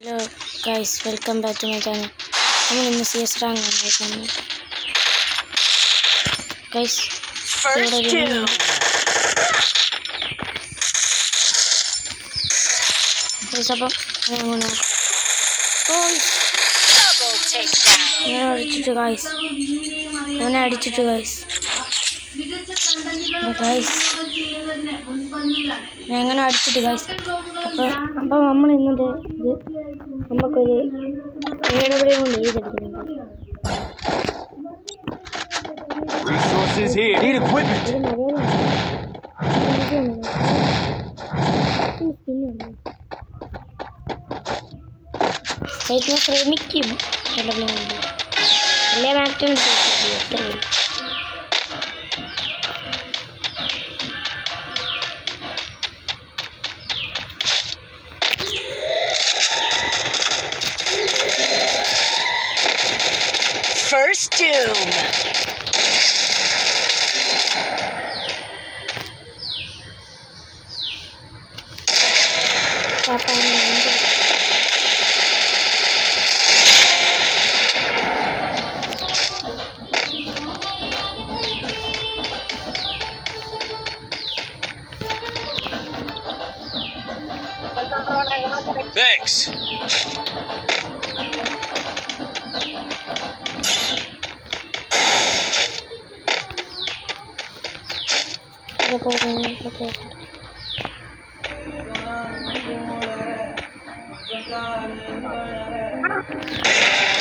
Hello guys, welcome back to my channel. I'm in the CS rank guys. First two. Guys, I'm gonna Double takedown. I'm gonna edit it guys. Guys, I'm gonna edit it guys. അപ്പോൾ നമ്മൾ ഇന്നത്തെ നമുക്കൊരു ഏടപടിയും കൊണ്ട് എഴുതിയെടുക്കുന്നുണ്ട്. Resources here. Need equipment. ഞാൻ ശ്രമിക്കും എല്ലാ maximum എത്രയും First doom. Thanks.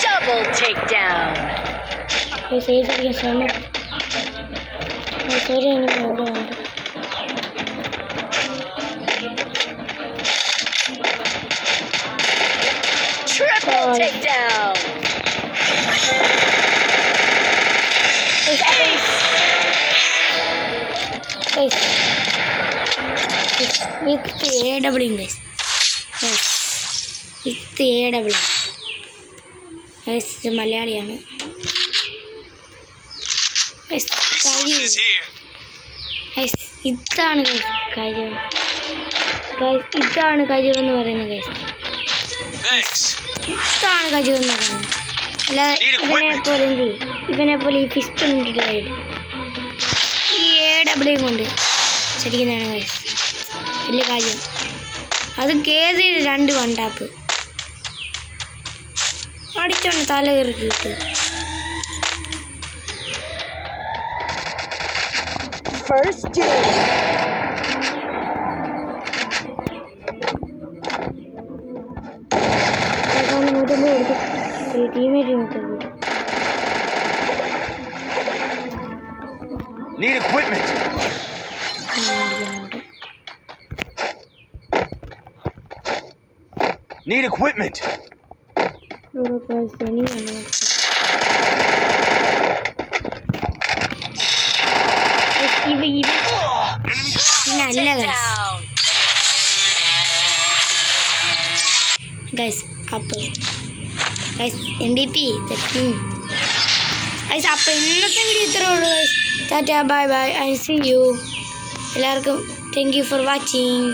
Double takedown. Triple takedown. With AW guys. With AW. Guys, ഇത് മലയാളിയാണ്. Resources here. Guys, ഇതാണ് കാര്യം. Guys, ഇതാണ് കാര്യം എന്ന് പറയുന്നത് guys. Thanks. ഇതാണ് കാര്യം എന്ന് പറയുന്നത്. അല്ലാതെ ഇവനെ പോലെ ഈ ഫിസ്റ്റ് ഇട്ടിട്ട് ഈ AW കൊണ്ട് ശരിക്കുന്നതാണ് guys. വലിയ കാര്യം. അത് കേസ് 2 വണ്ടാപ്പ് അടിച്ചോണ്ട് തല കയറിയിട്ട് First doom. Need equipment. Need equipment. Guys, അപ്പോൾ guys MVP guys അപ്പോൾ ഇന്നത്തെ വീഡിയോ ഇത്രേ ഉള്ളൂ guys. Tata bye bye I see you. എല്ലാവർക്കും താങ്ക് യു ഫോർ വാച്ചിങ്.